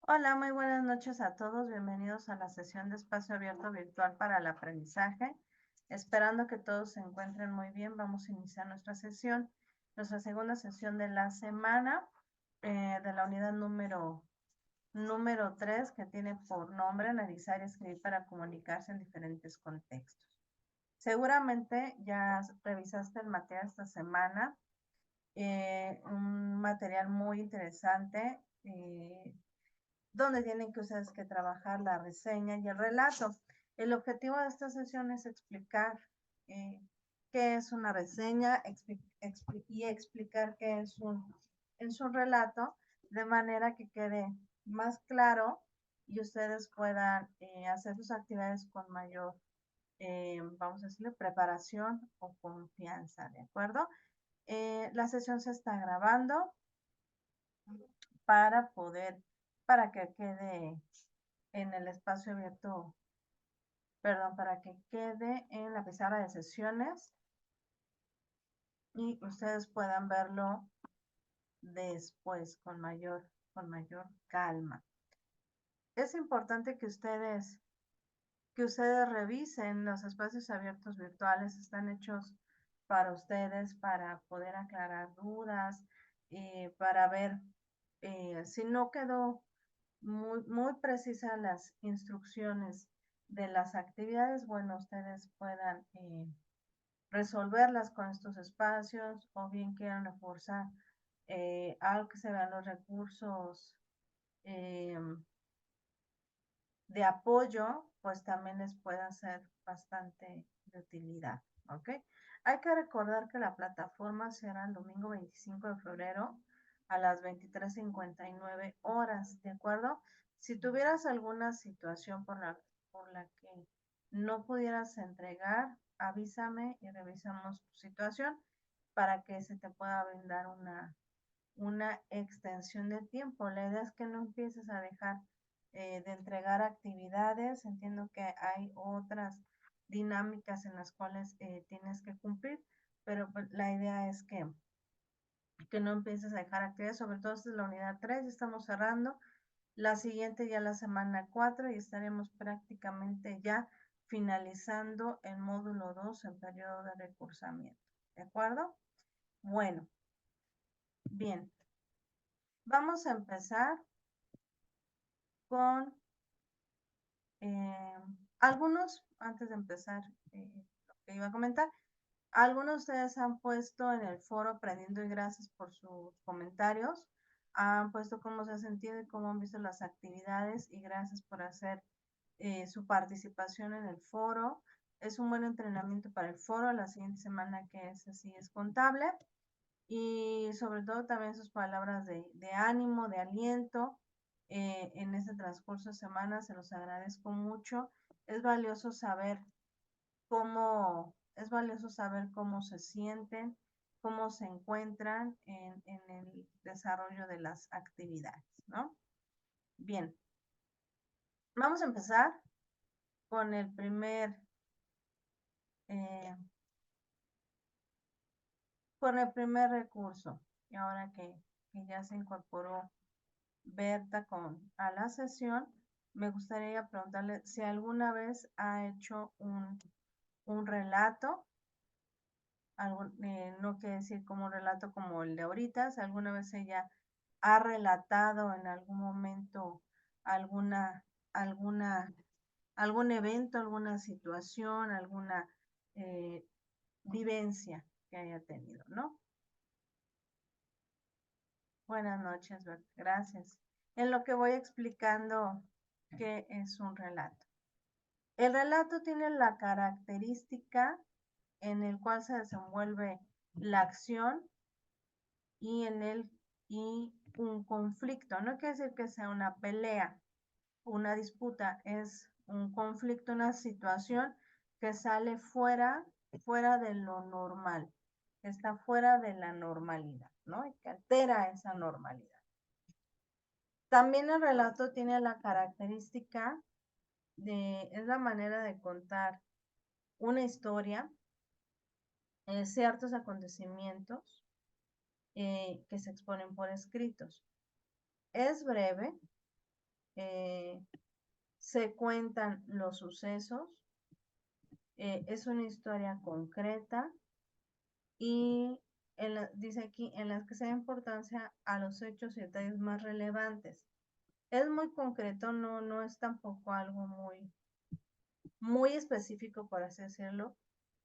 Hola, muy buenas noches a todos. Bienvenidos a la sesión de espacio abierto virtual para el aprendizaje. Esperando que todos se encuentren muy bien, vamos a iniciar nuestra segunda sesión de la semana de la unidad número 3, que tiene por nombre analizar y escribir para comunicarse en diferentes contextos. Seguramente ya revisaste el material esta semana, un material muy interesante, donde tienen que ustedes que trabajar la reseña y el relato. El objetivo de esta sesión es explicar qué es una reseña y explicar qué es un relato, de manera que quede más claro y ustedes puedan hacer sus actividades con mayor, vamos a decirle, preparación o confianza, ¿de acuerdo? La sesión se está grabando para para que quede en el espacio abierto, perdón, para que quede en la pizarra de sesiones y ustedes puedan verlo después con mayor calma. Es importante que ustedes revisen los espacios abiertos virtuales. Están hechos para ustedes, para poder aclarar dudas, para ver si no quedó muy precisas las instrucciones de las actividades. Bueno, ustedes puedan resolverlas con estos espacios, o bien quieran reforzar algo que se vean los recursos eh, de apoyo, pues también les pueda ser bastante de utilidad, ¿ok? Hay que recordar que la plataforma será el domingo 25 de febrero a las 23:59 horas, ¿de acuerdo? Si tuvieras alguna situación por la que no pudieras entregar, avísame y revisamos tu situación para que se te pueda brindar una extensión de tiempo. La idea es que no empieces a dejar de entregar actividades. Entiendo que hay otras dinámicas en las cuales tienes que cumplir, pero pues, la idea es que no empieces a dejar actividades. Sobre todo esta es la unidad 3, estamos cerrando. La siguiente ya la semana 4 y estaremos prácticamente ya finalizando el módulo 2 en periodo de recursamiento. ¿De acuerdo? Bueno, bien. Vamos a empezar con antes de empezar lo que iba a comentar, algunos de ustedes han puesto en el foro Aprendiendo, y gracias por sus comentarios. Han puesto cómo se ha sentido y cómo han visto las actividades, y gracias por hacer su participación en el foro. Es un buen entrenamiento para el foro. La siguiente semana, que es así, es contable. Y sobre todo también sus palabras de ánimo, de aliento en este transcurso de semana. Se los agradezco mucho. Es valioso saber cómo se sienten, cómo se encuentran en el desarrollo de las actividades, ¿no? Bien, vamos a empezar con eh, con el primer recurso. Y ahora que ya se incorporó Berta a la sesión, me gustaría preguntarle si alguna vez ha hecho un relato. No quiere decir como un relato como el de ahorita. Si alguna vez ella ha relatado en algún momento alguna, alguna, algún evento, alguna situación, alguna eh, vivencia que haya tenido, ¿no? Buenas noches, Berta. Gracias. En lo que voy explicando qué es un relato. El relato tiene la característica en el cual se desenvuelve la acción y y un conflicto. No quiere decir que sea una pelea, una disputa, es un conflicto, una situación que sale fuera de lo normal, que está fuera de la normalidad, ¿no? Y que altera esa normalidad. También el relato tiene la característica es la manera de contar una historia, ciertos acontecimientos que se exponen por escritos. Es breve, se cuentan los sucesos, es una historia concreta y dice aquí en las que se da importancia a los hechos y detalles más relevantes. Es muy concreto, no es tampoco algo muy específico, por así decirlo,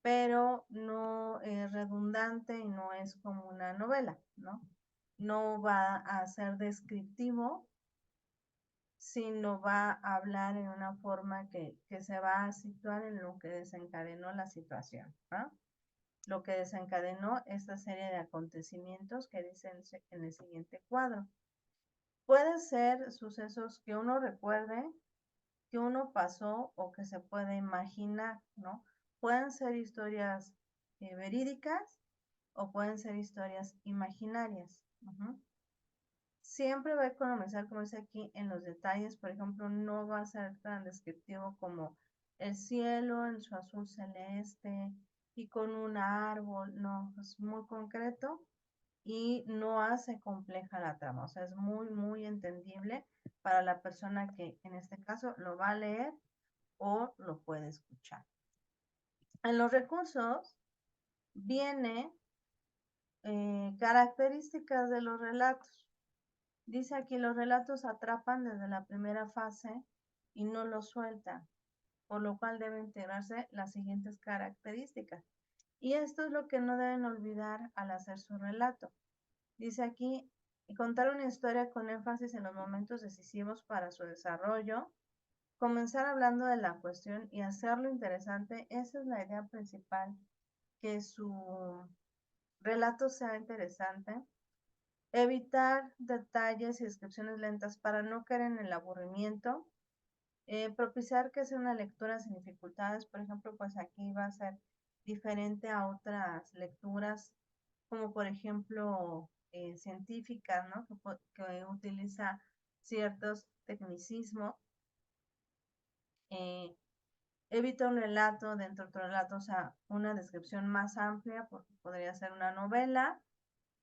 pero no es redundante y no es como una novela, ¿no? No va a ser descriptivo, sino va a hablar en una forma que se va a situar en lo que desencadenó la situación, ¿no? Lo que desencadenó esta serie de acontecimientos que dicen en el siguiente cuadro. Puede ser sucesos que uno recuerde, que uno pasó o que se puede imaginar, ¿no? Pueden ser historias verídicas o pueden ser historias imaginarias. Siempre va a economizar, como dice aquí, en los detalles. Por ejemplo, no va a ser tan descriptivo como el cielo en su azul celeste y con un árbol. No, es muy concreto y no hace compleja la trama. O sea, es muy entendible para la persona que en este caso lo va a leer o lo puede escuchar. En los recursos viene características de los relatos. Dice aquí, los relatos atrapan desde la primera fase y no los sueltan, por lo cual deben integrarse las siguientes características. Y esto es lo que no deben olvidar al hacer su relato. Dice aquí, contar una historia con énfasis en los momentos decisivos para su desarrollo, comenzar hablando de la cuestión y hacerlo interesante. Esa es la idea principal, que su relato sea interesante. Evitar detalles y descripciones lentas para no caer en el aburrimiento. Propiciar que sea una lectura sin dificultades. Por ejemplo, pues aquí va a ser diferente a otras lecturas, como por ejemplo científicas, ¿no? Que utiliza ciertos tecnicismos. Evita un relato dentro de otro relato, o sea, una descripción más amplia, porque podría ser una novela,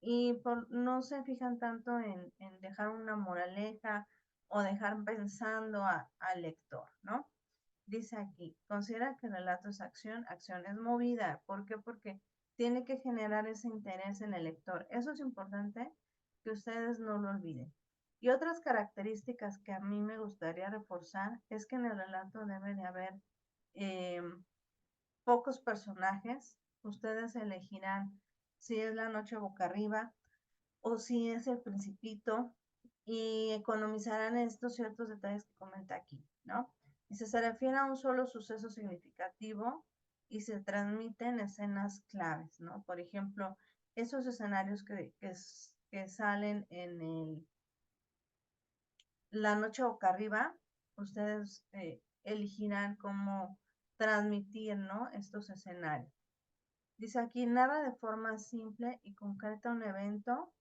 y no se fijan tanto en dejar una moraleja o dejar pensando al lector, ¿no? Dice aquí, considera que el relato es acción es movida. ¿Por qué? Porque tiene que generar ese interés en el lector. Eso es importante que ustedes no lo olviden. Y otras características que a mí me gustaría reforzar es que en el relato debe de haber pocos personajes. Ustedes elegirán si es La Noche Boca Arriba o si es El Principito y economizarán estos ciertos detalles que comenta aquí, ¿no? Dice, se refiere a un solo suceso significativo y se transmiten escenas claves, ¿no? Por ejemplo, esos escenarios que salen en La Noche Boca Arriba, ustedes elegirán cómo transmitir, ¿no? Estos escenarios. Dice aquí, narra de forma simple y concreta un evento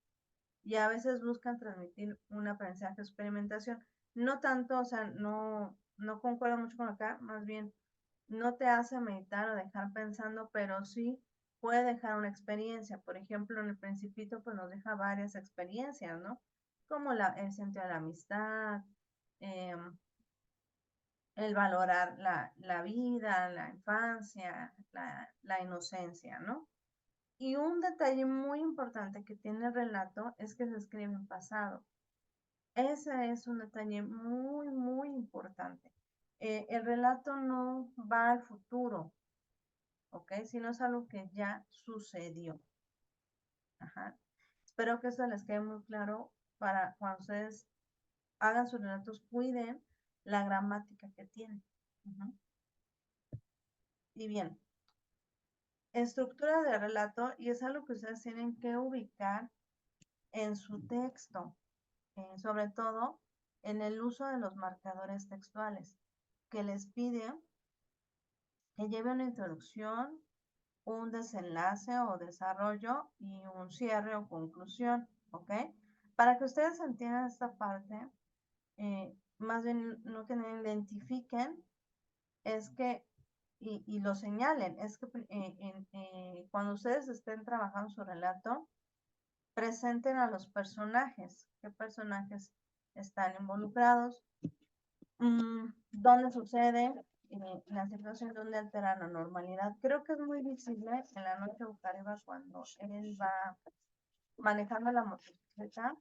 y a veces buscan transmitir un aprendizaje de experimentación. No tanto, o sea, no concuerdo mucho con acá, más bien no te hace meditar o dejar pensando, pero sí puede dejar una experiencia. Por ejemplo, en El Principito, pues nos deja varias experiencias, ¿no? Como el sentido de la amistad, eh, el valorar la vida, la infancia, la inocencia, ¿no? Y un detalle muy importante que tiene el relato es que se escribe en pasado. Ese es un detalle muy importante. El relato no va al futuro, ¿ok? Sino es algo que ya sucedió. Ajá. Espero que eso les quede muy claro para cuando ustedes hagan sus relatos, cuiden la gramática que tienen. Ujú. Y bien, estructura de relato, y es algo que ustedes tienen que ubicar en su texto, sobre todo en el uso de los marcadores textuales, que les pide que lleve una introducción, un desenlace o desarrollo y un cierre o conclusión, ¿ok? Para que ustedes entiendan esta parte, más bien no que identifiquen, es que, y lo señalen, es que cuando ustedes estén trabajando su relato, presenten a los personajes, qué personajes están involucrados, ¿Dónde sucede? La situación donde altera la normalidad. Creo que es muy visible en la noche Bucariba cuando él va manejando la motocicleta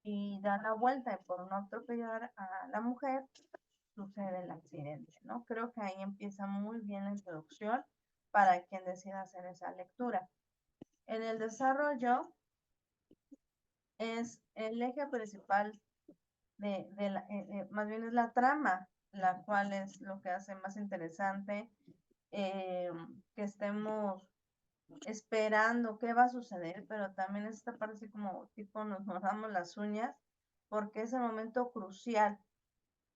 y da la vuelta y por no atropellar a la mujer sucede el accidente, ¿no? Creo que ahí empieza muy bien la introducción para quien decida hacer esa lectura. En el desarrollo es el eje principal más bien es la trama, la cual es lo que hace más interesante que estemos esperando qué va a suceder, pero también esta parte así como tipo nos mordamos las uñas, porque es el momento crucial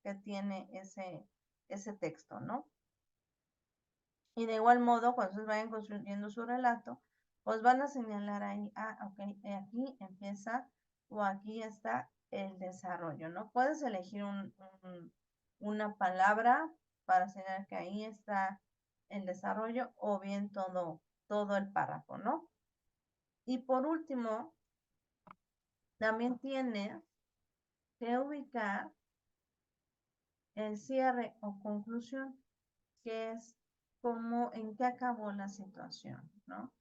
que tiene ese texto, ¿no? Y de igual modo, cuando ustedes vayan construyendo su relato, pues van a señalar ahí, ok, aquí empieza o aquí está el desarrollo, ¿no? Puedes elegir una palabra para señalar que ahí está el desarrollo o bien todo el párrafo, ¿no? Y por último, también tienes que ubicar el cierre o conclusión, que es cómo, en qué acabó la situación, ¿no?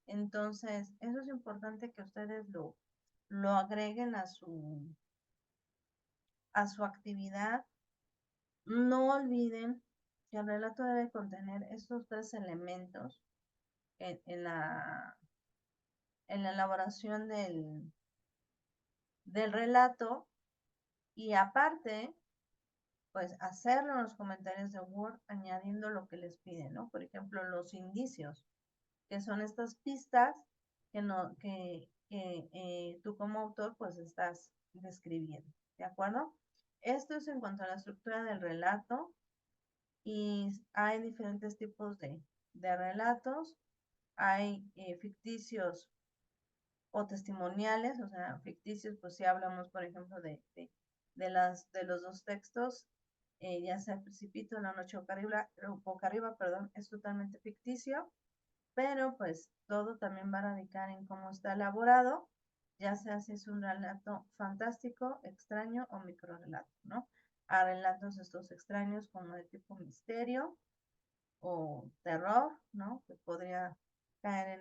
Entonces, eso es importante que ustedes lo agreguen a su actividad. No olviden que el relato debe contener estos tres elementos en la elaboración del relato y aparte, pues hacerlo en los comentarios de Word añadiendo lo que les piden, ¿no? Por ejemplo, los indicios, que son estas pistas que, no, que tú como autor pues estás describiendo, ¿de acuerdo? Esto es en cuanto a la estructura del relato y hay diferentes tipos de relatos, hay ficticios o testimoniales, o sea, ficticios, pues si hablamos, por ejemplo, de los dos textos, ya sea El Principito, La Noche Boca Arriba, perdón, es totalmente ficticio, pero pues todo también va a radicar en cómo está elaborado, ya sea si es un relato fantástico, extraño o microrelato, ¿no? A relatos estos extraños como de tipo misterio o terror, ¿no? Que podría caer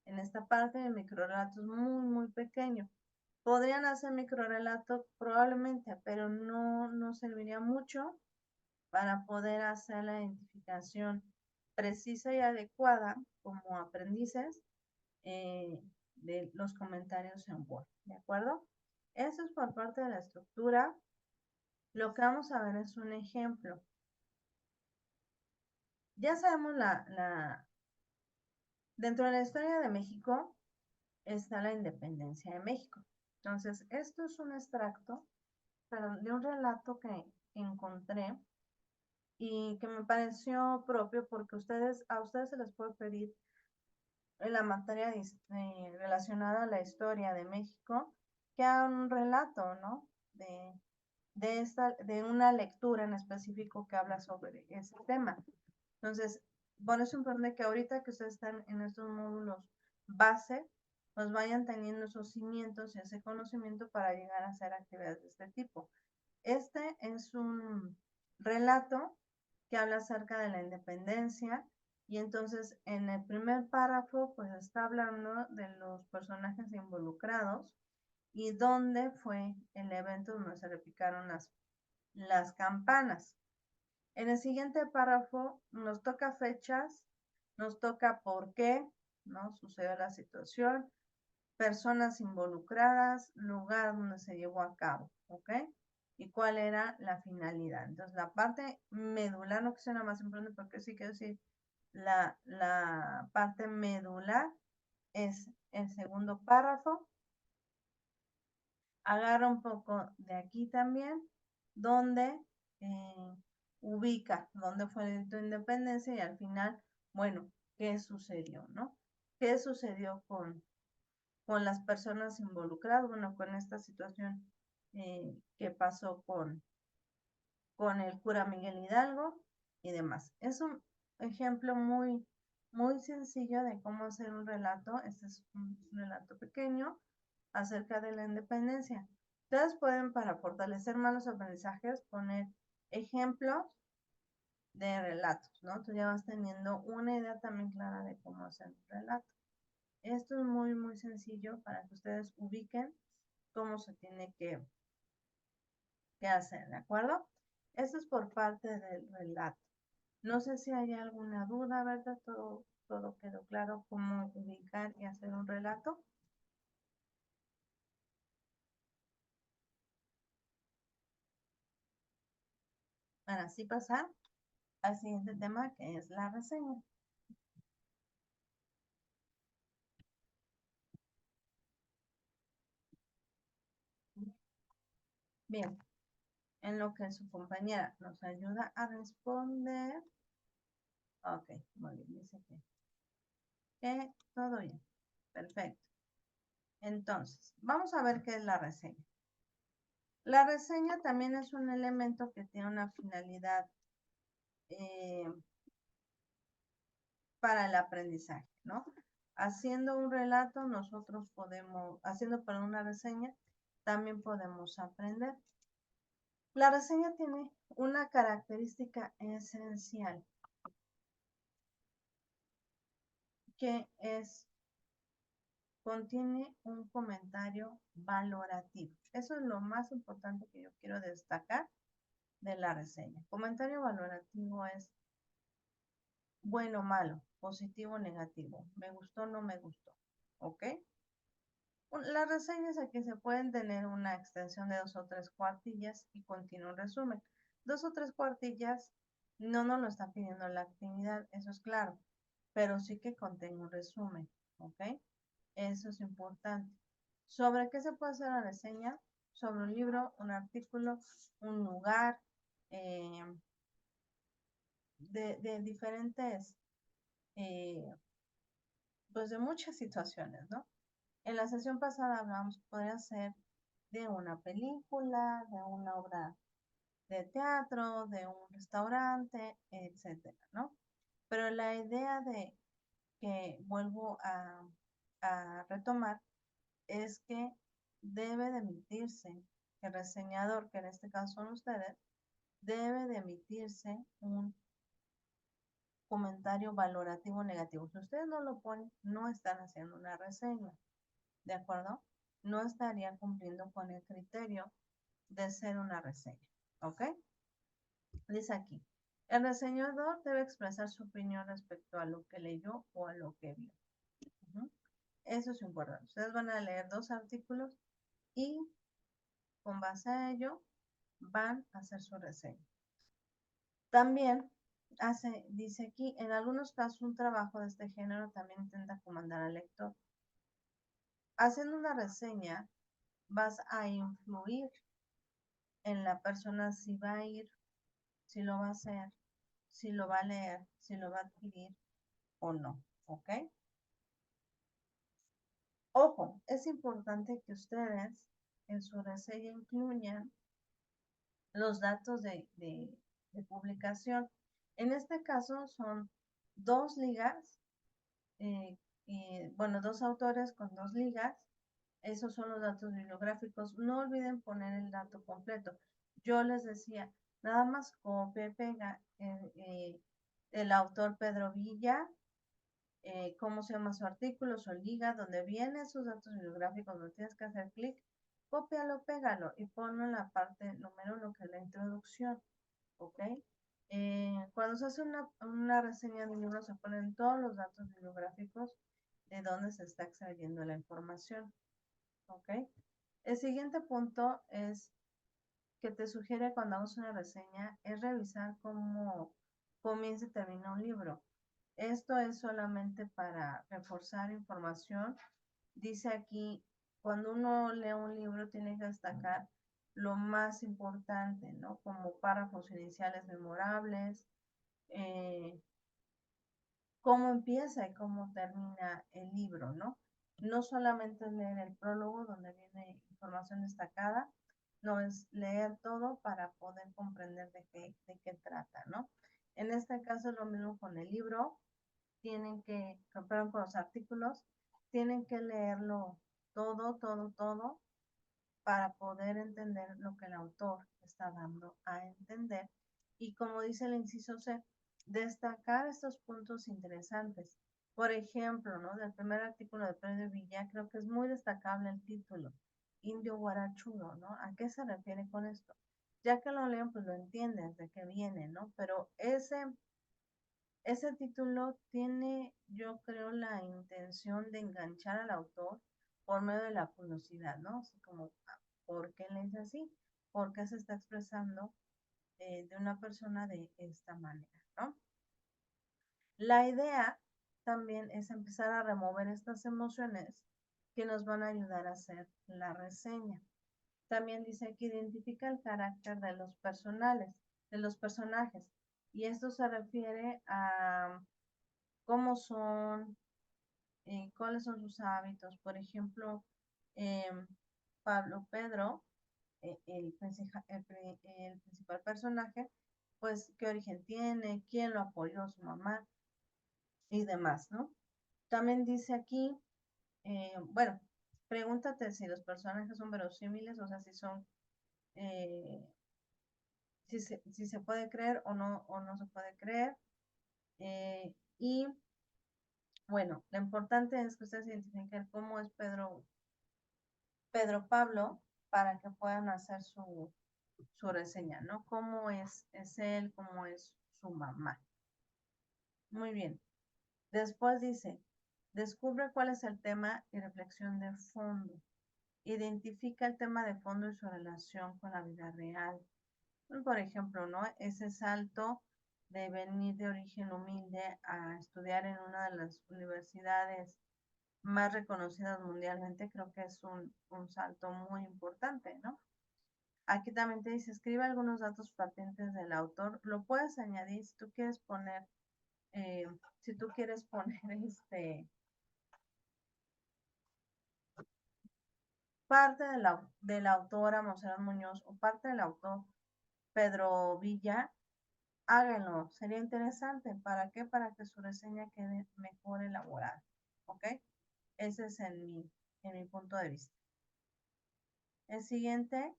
en esta parte de microrelatos muy, muy pequeño. Podrían hacer microrelato probablemente, pero no serviría mucho para poder hacer la identificación precisa y adecuada como aprendices de los comentarios en Word, ¿de acuerdo? Eso es por parte de la estructura. Lo que vamos a ver es un ejemplo. Ya sabemos dentro de la historia de México está la independencia de México. Entonces, esto es un extracto de un relato que encontré y que me pareció propio porque a ustedes se les puede pedir en la materia relacionada a la historia de México que hagan un relato, ¿no? De una lectura en específico que habla sobre ese tema. Entonces, por eso es importante que ahorita que ustedes están en estos módulos base, pues vayan teniendo esos cimientos y ese conocimiento para llegar a hacer actividades de este tipo. Este es un relato que habla acerca de la independencia y entonces en el primer párrafo pues está hablando de los personajes involucrados y dónde fue el evento donde se repicaron las campanas. En el siguiente párrafo nos toca fechas, nos toca por qué, ¿no? Sucedió la situación, personas involucradas, lugar donde se llevó a cabo, ¿ok? Y cuál era la finalidad. Entonces, la parte medular, no que sea más importante, porque sí quiero decir, la parte medular es el segundo párrafo. Agarra un poco de aquí también, donde ubica dónde fue el grito de independencia y al final, bueno, ¿qué sucedió, no? ¿Qué sucedió con las personas involucradas? Bueno, con esta situación que pasó con el cura Miguel Hidalgo y demás. Es un ejemplo muy, muy sencillo de cómo hacer un relato. Este es un relato pequeño acerca de la independencia. Ustedes pueden, para fortalecer más los aprendizajes, poner ejemplos de relatos, ¿no? Tú ya vas teniendo una idea también clara de cómo hacer un relato. Esto es muy, muy sencillo para que ustedes ubiquen cómo se tiene que hacer, ¿de acuerdo? Esto es por parte del relato. No sé si hay alguna duda, ¿verdad? Todo quedó claro cómo ubicar y hacer un relato. Para así pasar al siguiente tema, que es la reseña. Bien, en lo que su compañera nos ayuda a responder. Ok, muy bien, dice que todo bien. Perfecto. Entonces, vamos a ver qué es la reseña. La reseña también es un elemento que tiene una finalidad eh, para el aprendizaje, ¿no? Haciendo un relato, nosotros podemos, haciendo para una reseña, también podemos aprender. La reseña tiene una característica esencial, que es, contiene un comentario valorativo. Eso es lo más importante que yo quiero destacar de la reseña. Comentario valorativo es bueno o malo, positivo o negativo, me gustó o no me gustó, ¿ok? Las reseñas aquí se pueden tener una extensión de 2 o 3 cuartillas y continuo un resumen. 2 o 3 cuartillas no nos lo está pidiendo la actividad, eso es claro, pero sí que contenga un resumen, ¿ok? Eso es importante. ¿Sobre qué se puede hacer la reseña? Sobre un libro, un artículo, un lugar, eh, de diferentes, eh, pues de muchas situaciones, ¿no? En la sesión pasada hablamos, podría ser de una película, de una obra de teatro, de un restaurante, etcétera, ¿no? Pero la idea de que vuelvo a retomar es que debe de emitirse, el reseñador, que en este caso son ustedes, debe de emitirse un comentario valorativo negativo. Si ustedes no lo ponen, no están haciendo una reseña, ¿de acuerdo? No estarían cumpliendo con el criterio de ser una reseña, ¿ok? Dice aquí, el reseñador debe expresar su opinión respecto a lo que leyó o a lo que vio. Ujú. Eso es importante. Ustedes van a leer 2 artículos y con base a ello van a hacer su reseña. También dice aquí, en algunos casos un trabajo de este género también intenta comandar al lector. Haciendo una reseña vas a influir en la persona si va a ir, si lo va a hacer, si lo va a leer, si lo va a adquirir o no, ¿ok? Ojo, es importante que ustedes en su reseña incluyan los datos de publicación. En este caso son 2 ligas, bueno, 2 autores con 2 ligas. Esos son los datos bibliográficos. No olviden poner el dato completo. Yo les decía, nada más copia y pega el autor Pedro Villa, cómo se llama su artículo, su liga, donde vienen sus datos bibliográficos, donde tienes que hacer clic, cópialo, pégalo y ponlo en la parte número 1, que es la introducción, ¿ok? Cuando se hace una reseña de un libro, se ponen todos los datos bibliográficos de dónde se está extrayendo la información, ¿ok? El siguiente punto es que te sugiere cuando hagas una reseña es revisar cómo comienza y termina un libro. Esto es solamente para reforzar información. Dice aquí, cuando uno lee un libro tiene que destacar lo más importante, ¿no? Como párrafos iniciales memorables, eh, cómo empieza y cómo termina el libro, ¿no? No solamente es leer el prólogo donde viene información destacada, no es leer todo para poder comprender de qué trata, ¿no? En este caso es lo mismo con el libro, perdón, con los artículos, tienen que leerlo todo, todo, todo para poder entender lo que el autor está dando a entender. Y como dice el inciso C, destacar estos puntos interesantes. Por ejemplo, ¿no? Del primer artículo de Pedro Villa, creo que es muy destacable el título, Indio Guarachudo, ¿no? ¿A qué se refiere con esto? Ya que lo leen, pues lo entienden de qué viene, ¿no? Pero ese título tiene, yo creo, la intención de enganchar al autor por medio de la curiosidad, ¿no? Así como, ¿por qué le es así? ¿Por qué se está expresando de una persona de esta manera, ¿no? La idea también es empezar a remover estas emociones que nos van a ayudar a hacer la reseña. También dice que identifica el carácter de los personajes, y esto se refiere a cómo son, cuáles son sus hábitos. Por ejemplo, eh, Pablo Pedro, el principal personaje, pues qué origen tiene, quién lo apoyó, su mamá y demás, ¿no? También dice aquí, bueno, pregúntate si los personajes son verosímiles, o sea, si son, eh, si se puede creer o no se puede creer. Y bueno, lo importante es que ustedes identifiquen cómo es Pedro Pablo para que puedan hacer su reseña, ¿no? Cómo es él, cómo es su mamá. Muy bien. Después dice, descubre cuál es el tema y reflexión de fondo. Identifica el tema de fondo y su relación con la vida real. Por ejemplo, ¿no? Ese salto de venir de origen humilde a estudiar en una de las universidades más reconocidas mundialmente, creo que es un salto muy importante, ¿no? Aquí también te dice, escribe algunos datos patentes del autor. Lo puedes añadir si tú quieres poner, eh, si tú quieres poner parte de la autora Monserrat Muñoz o parte del autor Pedro Villa, háganlo. Sería interesante. ¿Para qué? Para que su reseña quede mejor elaborada. ¿Ok? Ese es en mi punto de vista. El siguiente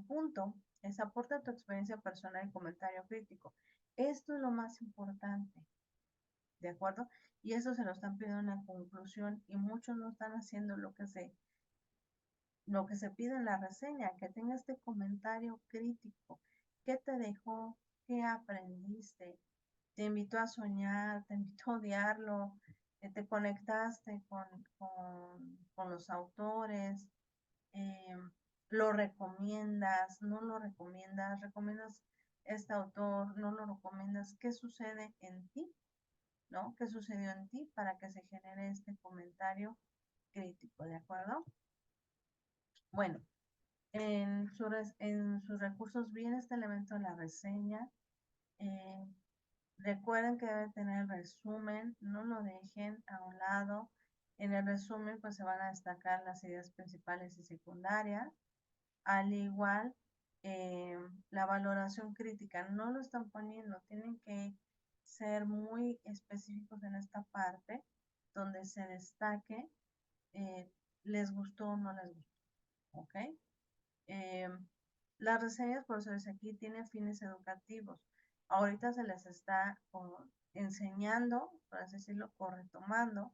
punto es aporta tu experiencia personal y comentario crítico. Esto es lo más importante, ¿de acuerdo? Y eso se lo están pidiendo en la conclusión y muchos no están haciendo lo que se pide en la reseña, que tenga este comentario crítico. ¿Qué te dejó? ¿Qué aprendiste? ¿Te invitó a soñar? ¿Te invitó a odiarlo? ¿Te conectaste con los autores? eh, ¿Lo recomiendas? ¿No lo recomiendas? ¿Recomiendas este autor? ¿No lo recomiendas? ¿Qué sucede en ti? ¿No? ¿Qué sucedió en ti para que se genere este comentario crítico? ¿De acuerdo? Bueno, en sus recursos viene este elemento de la reseña. Eh, Recuerden que debe tener resumen, no lo dejen a un lado. En el resumen pues se van a destacar las ideas principales y secundarias. Al igual, la valoración crítica, no lo están poniendo, tienen que ser muy específicos en esta parte, donde se destaque, eh, les gustó o no les gustó, ¿ok? Eh, las reseñas, por eso dice aquí, tienen fines educativos. Ahorita se les está enseñando, por así decirlo, o retomando,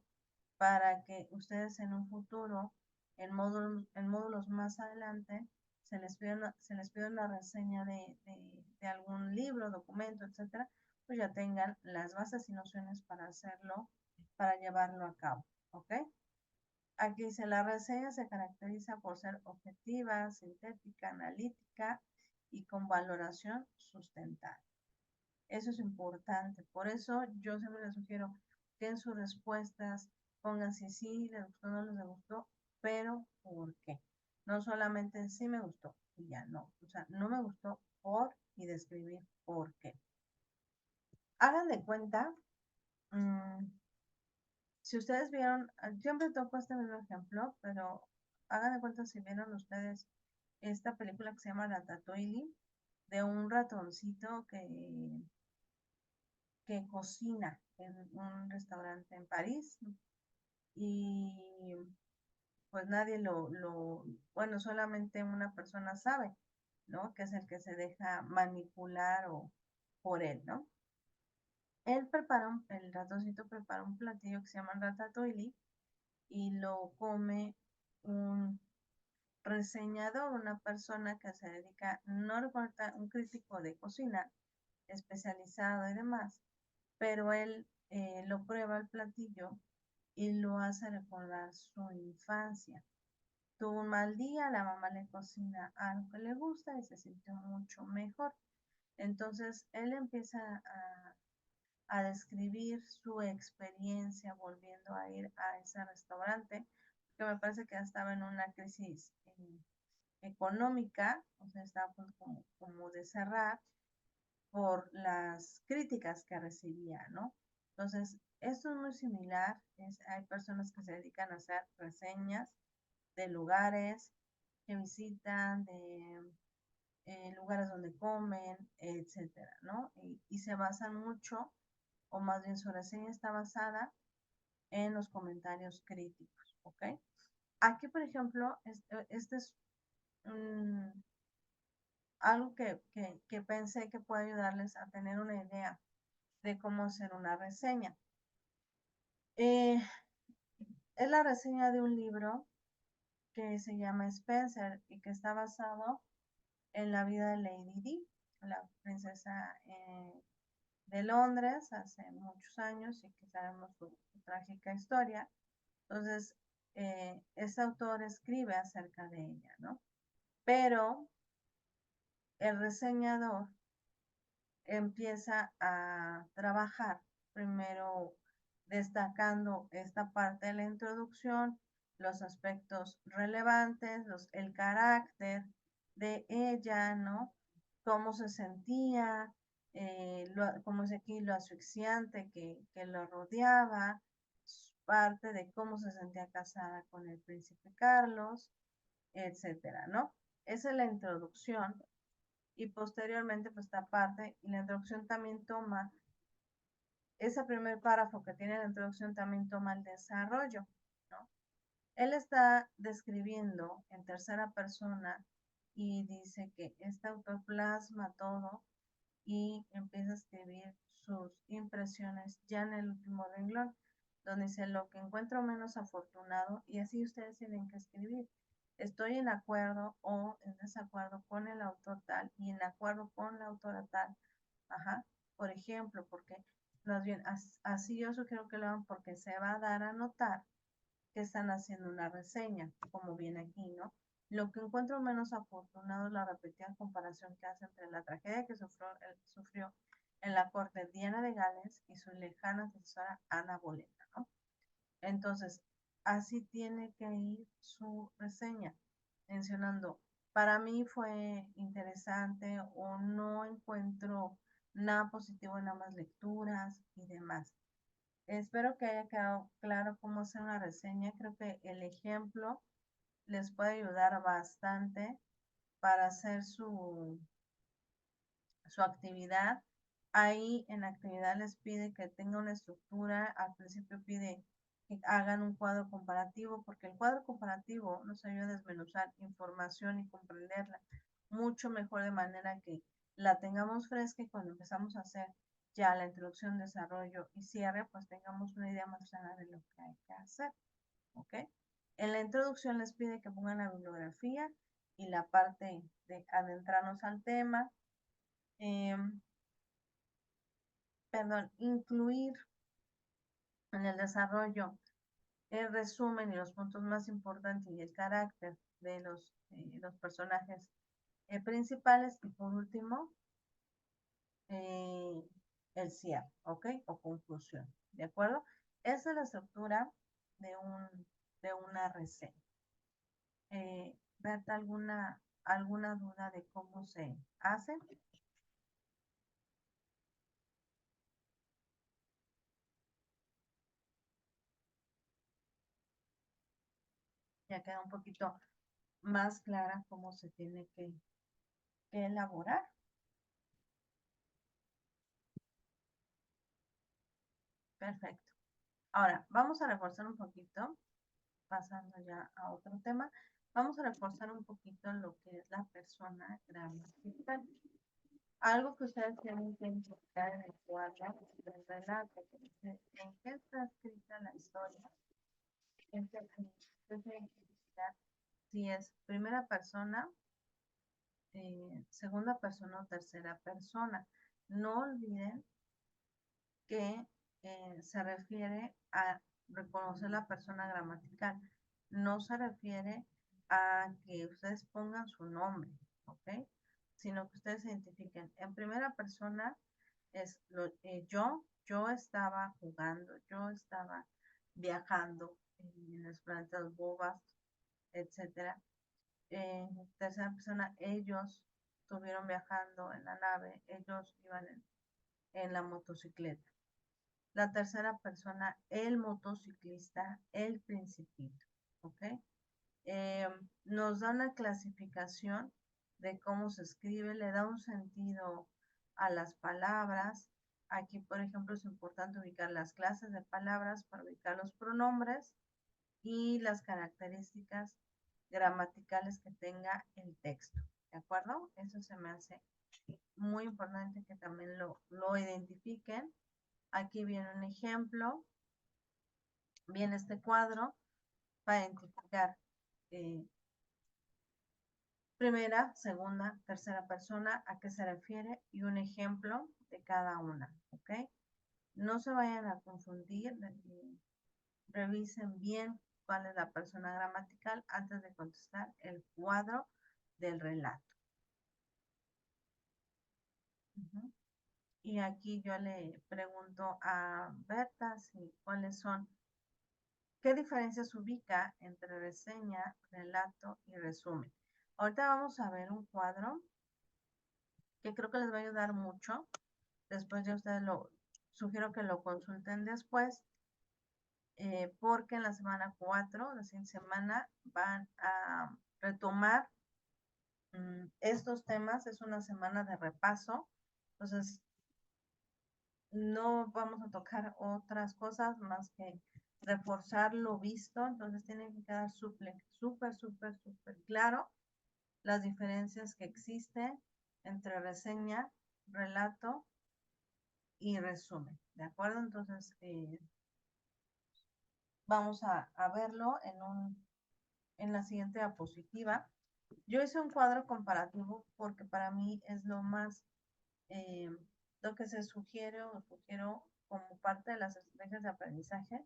para que ustedes en un futuro, en módulos más adelante, se les pida una reseña de algún libro, documento, etcétera, pues ya tengan las bases y nociones para hacerlo, para llevarlo a cabo, ¿ok? Aquí dice, la reseña se caracteriza por ser objetiva, sintética, analítica y con valoración sustentada. Eso es importante. Por eso yo siempre les sugiero que en sus respuestas pongan si sí, les gustó, no les gustó, pero ¿por qué? No solamente sí me gustó y ya no. O sea, no me gustó por y describir por qué. Hagan de cuenta, mmm, si ustedes vieron, siempre toco este mismo ejemplo, pero hagan de cuenta si vieron ustedes esta película que se llama Ratatouille, de un ratoncito que cocina en un restaurante en París y pues nadie bueno, solamente una persona sabe, ¿no? Que es el que se deja manipular o por él, ¿no? El ratoncito prepara un platillo que se llama ratatouille y lo come un reseñador, una persona que se dedica, no recuerda, un crítico de cocina especializado y demás, pero él lo prueba el platillo y lo hace recordar su infancia. Tuvo un mal día, la mamá le cocina algo que le gusta y se sintió mucho mejor. Entonces él empieza a describir su experiencia volviendo a ir a ese restaurante, que me parece que estaba en una crisis económica, o sea, estaba como de cerrar por las críticas que recibía, ¿no? Entonces, esto es muy similar, hay personas que se dedican a hacer reseñas de lugares que visitan, de lugares donde comen, etcétera, ¿no? Y se basan mucho, o más bien su reseña está basada en los comentarios críticos, ¿ok? Aquí, por ejemplo, este es algo que pensé que puede ayudarles a tener una idea de cómo hacer una reseña. Eh, es la reseña de un libro que se llama Spencer y que está basado en la vida de Lady Di, la princesa de Londres hace muchos años y que sabemos su trágica historia. Entonces, este autor escribe acerca de ella, ¿no? Pero el reseñador empieza a trabajar primero destacando esta parte de la introducción, los aspectos relevantes, el carácter de ella, ¿no? Cómo se sentía, como es aquí, lo asfixiante que lo rodeaba, parte de cómo se sentía casada con el príncipe Carlos, etcétera, ¿no? Esa es la introducción y posteriormente pues esta parte y la introducción también toma, ese primer párrafo que tiene la introducción también toma el desarrollo, ¿no? Él está describiendo en tercera persona y dice que este autor plasma todo y empieza a escribir sus impresiones ya en el último renglón, donde dice lo que encuentro menos afortunado y así ustedes tienen que escribir. Estoy en acuerdo o en desacuerdo con el autor tal y en acuerdo con la autora tal. Ajá. Por ejemplo, porque más bien así yo sugiero que lo hagan porque se va a dar a notar que están haciendo una reseña, como viene aquí, ¿no? Lo que encuentro menos afortunado es la repetida comparación que hace entre la tragedia que sufrió en la corte Diana de Gales y su lejana antecesora Ana Bolena, ¿no? Entonces, así tiene que ir su reseña, mencionando, para mí fue interesante o no encuentro nada positivo en ambas lecturas y demás. Espero que haya quedado claro cómo hacer una reseña. Creo que el ejemplo les puede ayudar bastante para hacer su actividad. Ahí en la actividad les pide que tenga una estructura. Al principio pide que hagan un cuadro comparativo, porque el cuadro comparativo nos ayuda a desmenuzar información y comprenderla mucho mejor de manera que la tengamos fresca y cuando empezamos a hacer ya la introducción, desarrollo y cierre, pues tengamos una idea más clara de lo que hay que hacer. ¿Ok? En la introducción les pide que pongan la bibliografía y la parte de adentrarnos al tema. Eh, perdón, incluir en el desarrollo el resumen y los puntos más importantes y el carácter de los personajes principales y por último eh, el cierre, ¿ok? O conclusión, ¿de acuerdo? Esa es la estructura de una reseña. Berta, ¿alguna duda de cómo se hace? Ya queda un poquito más clara cómo se tiene que elaborar. Perfecto. Ahora, vamos a reforzar un poquito pasando ya a otro tema, vamos a reforzar un poquito lo que es la persona gramatical. Algo que ustedes tienen que enfocar en el cuadro del relato, que dice en qué está escrita la historia, es identificar si es primera persona, segunda persona o tercera persona. No olviden que se refiere a reconocer la persona gramatical. No se refiere a que ustedes pongan su nombre, ¿ok? Sino que ustedes identifiquen. En primera persona es yo estaba jugando, yo estaba viajando en los planetas Bobas, etcétera. En tercera persona, ellos estuvieron viajando en la nave, ellos iban en la motocicleta. La tercera persona, el motociclista, el principito, ¿ok? Nos da una clasificación de cómo se escribe, le da un sentido a las palabras. Aquí, por ejemplo, es importante ubicar las clases de palabras para ubicar los pronombres y las características gramaticales que tenga el texto, ¿de acuerdo? Eso se me hace muy importante que también lo identifiquen. Aquí viene un ejemplo, viene este cuadro para identificar primera, segunda, tercera persona, a qué se refiere y un ejemplo de cada una, ¿ok? No se vayan a confundir, revisen bien cuál es la persona gramatical antes de contestar el cuadro del relato. Y aquí yo le pregunto a Berta si cuáles son, qué diferencias ubica entre reseña, relato y resumen. Ahorita vamos a ver un cuadro que creo que les va a ayudar mucho. Después ya ustedes sugiero que lo consulten después, porque en la semana 4, la siguiente semana, van a retomar estos temas. Es una semana de repaso, entonces no vamos a tocar otras cosas más que reforzar lo visto. Entonces tiene que quedar súper claro las diferencias que existen entre reseña, relato y resumen, ¿de acuerdo? Entonces vamos a verlo en la siguiente diapositiva. Yo hice un cuadro comparativo porque para mí es lo más, lo que se sugiere o sugiero como parte de las estrategias de aprendizaje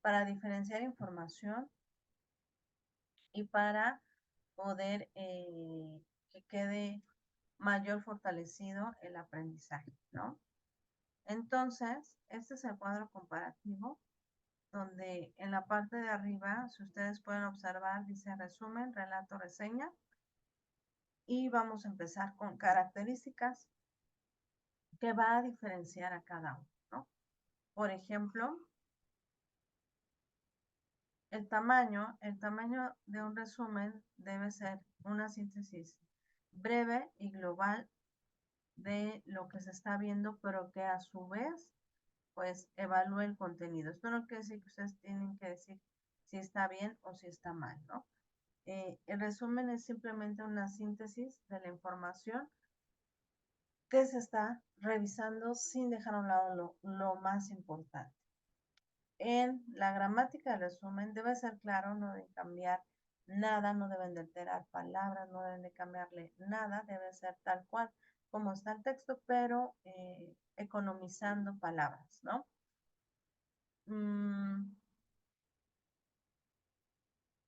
para diferenciar información y para poder que quede mayor fortalecido el aprendizaje, ¿no? Entonces, este es el cuadro comparativo, donde en la parte de arriba, si ustedes pueden observar, dice resumen, relato, reseña. Y vamos a empezar con características que va a diferenciar a cada uno, ¿no? Por ejemplo, el tamaño de un resumen debe ser una síntesis breve y global de lo que se está viendo, pero que a su vez, pues, evalúe el contenido. Esto no quiere decir que ustedes tienen que decir si está bien o si está mal, ¿no? El resumen es simplemente una síntesis de la información que se está revisando sin dejar a un lado lo más importante. En la gramática del resumen debe ser claro, no deben cambiar nada, no deben de alterar palabras, no deben de cambiarle nada, debe ser tal cual como está el texto, pero economizando palabras, ¿no?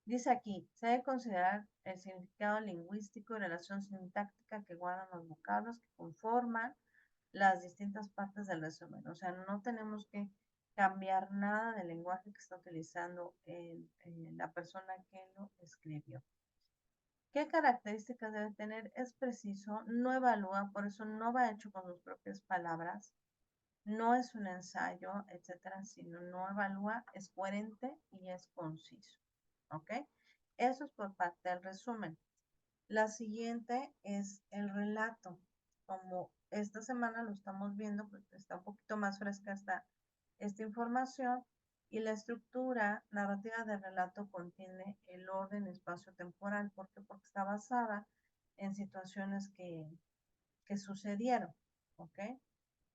Dice aquí, se debe considerar el significado lingüístico y relación sintáctica que guardan los vocablos que conforman las distintas partes del resumen. O sea, no tenemos que cambiar nada del lenguaje que está utilizando la persona que lo escribió. ¿Qué características debe tener? Es preciso, no evalúa, por eso no va hecho con sus propias palabras, no es un ensayo, etcétera, sino no evalúa, es coherente y es conciso. ¿Ok? Eso es por parte del resumen. La siguiente es el relato. Como esta semana lo estamos viendo, pues está un poquito más fresca esta información. Y la estructura narrativa del relato contiene el orden espacio-temporal. ¿Por qué? Porque está basada en situaciones que sucedieron, ¿ok?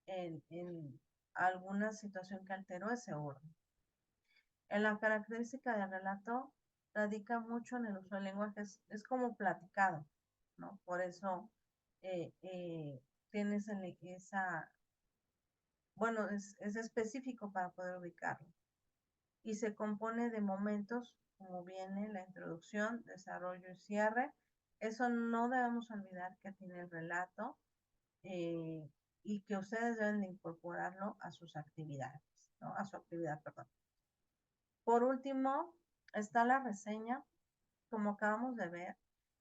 En alguna situación que alteró ese orden. En la característica del relato radica mucho en el uso del lenguaje, es como platicado, ¿no? Por eso tienes esa, bueno, es específico para poder ubicarlo. Y se compone de momentos, como viene la introducción, desarrollo y cierre. Eso no debemos olvidar que tiene el relato y que ustedes deben de incorporarlo a sus actividades, ¿no? A su actividad, perdón. Por último, está la reseña, como acabamos de ver.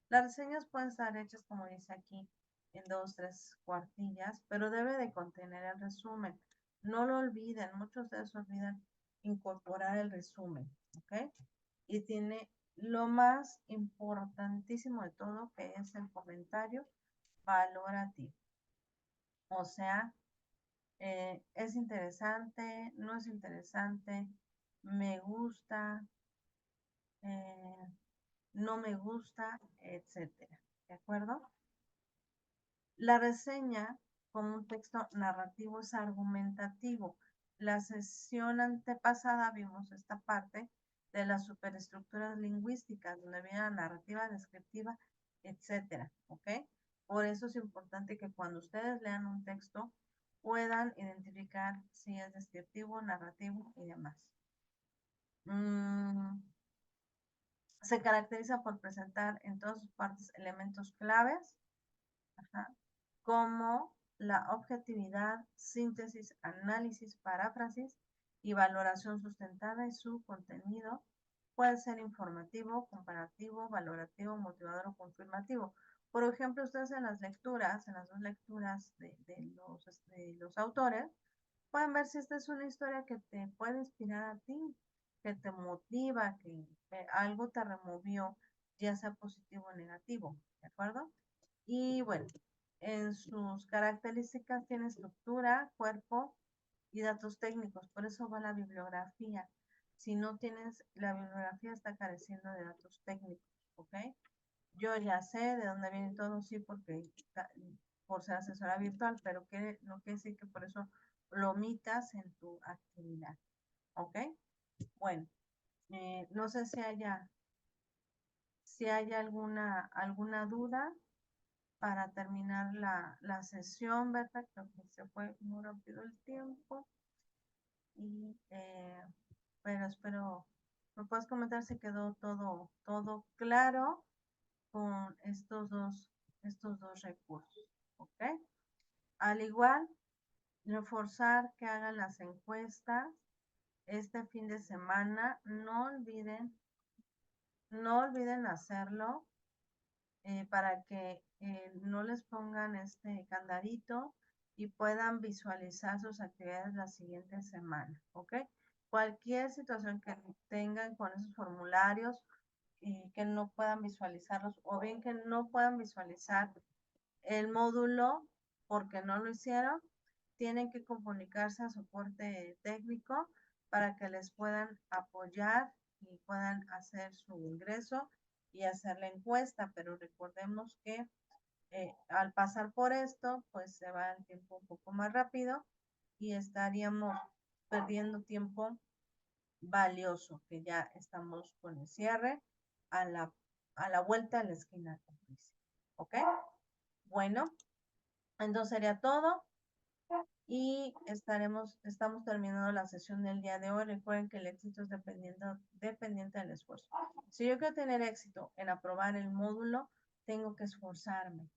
Las reseñas pueden estar hechas, como dice aquí, en 2, 3 cuartillas, pero debe de contener el resumen. No lo olviden, muchos de ustedes olvidan incorporar el resumen, ¿ok? Y tiene lo más importantísimo de todo, que es el comentario valorativo. O sea, es interesante, no es interesante, me gusta, eh, no me gusta, etcétera. ¿De acuerdo? La reseña, como un texto narrativo, es argumentativo. La sesión antepasada vimos esta parte de las superestructuras lingüísticas, donde viene la narrativa, descriptiva, etcétera. ¿Ok? Por eso es importante que cuando ustedes lean un texto puedan identificar si es descriptivo, narrativo y demás. Se caracteriza por presentar en todas sus partes elementos claves, como la objetividad, síntesis, análisis, paráfrasis y valoración sustentada, y su contenido puede ser informativo, comparativo, valorativo, motivador o confirmativo. Por ejemplo, ustedes en las lecturas, en las dos lecturas de los autores, pueden ver si esta es una historia que te puede inspirar a ti, que te motiva, que algo te removió, ya sea positivo o negativo, ¿de acuerdo? Y bueno, en sus características tiene estructura, cuerpo y datos técnicos, por eso va la bibliografía. Si no tienes la bibliografía, está careciendo de datos técnicos, ¿ok? Yo ya sé de dónde viene todo, sí, porque por ser asesora virtual, pero no quiere decir que por eso lo omitas en tu actividad, ¿ok? Bueno, no sé si haya alguna duda para terminar la sesión, ¿verdad? Creo que se fue muy rápido el tiempo. Y, pero espero, me puedes comentar si quedó todo claro con estos dos recursos, ¿ok? Al igual, reforzar que hagan las encuestas este fin de semana. No olviden hacerlo para que no les pongan este candadito y puedan visualizar sus actividades la siguiente semana, ¿ok? Cualquier situación que tengan con esos formularios y que no puedan visualizarlos o bien que no puedan visualizar el módulo porque no lo hicieron, tienen que comunicarse a soporte técnico para que les puedan apoyar y puedan hacer su ingreso y hacer la encuesta, pero recordemos que al pasar por esto, pues se va el tiempo un poco más rápido y estaríamos perdiendo tiempo valioso, que ya estamos con el cierre a la vuelta de la esquina, como dice. ¿Ok? Bueno, entonces sería todo y estamos terminando la sesión del día de hoy. Recuerden que el éxito es dependiente del esfuerzo. Si yo quiero tener éxito en aprobar el módulo, tengo que esforzarme.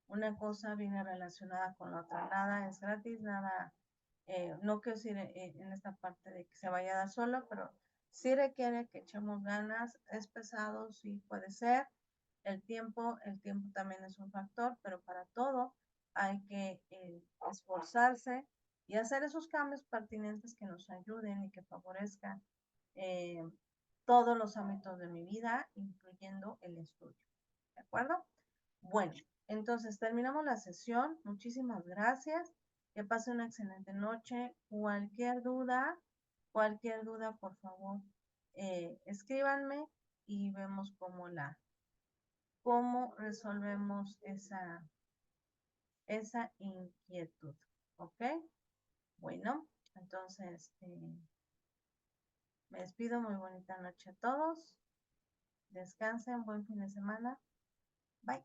Una cosa viene relacionada con la otra. Nada es gratis, nada, no quiero decir en esta parte de que se vaya a dar solo, pero sí requiere que echemos ganas. Es pesado, sí puede ser. El tiempo también es un factor, pero para todo hay que esforzarse y hacer esos cambios pertinentes que nos ayuden y que favorezcan eh, todos los ámbitos de mi vida, incluyendo el estudio. ¿De acuerdo? Bueno, entonces terminamos la sesión. Muchísimas gracias. Que pase una excelente noche. Cualquier duda, Cualquier duda, por favor, escríbanme y vemos cómo resolvemos esa inquietud, ¿ok? Bueno, entonces me despido, muy bonita noche a todos. Descansen, buen fin de semana. Bye.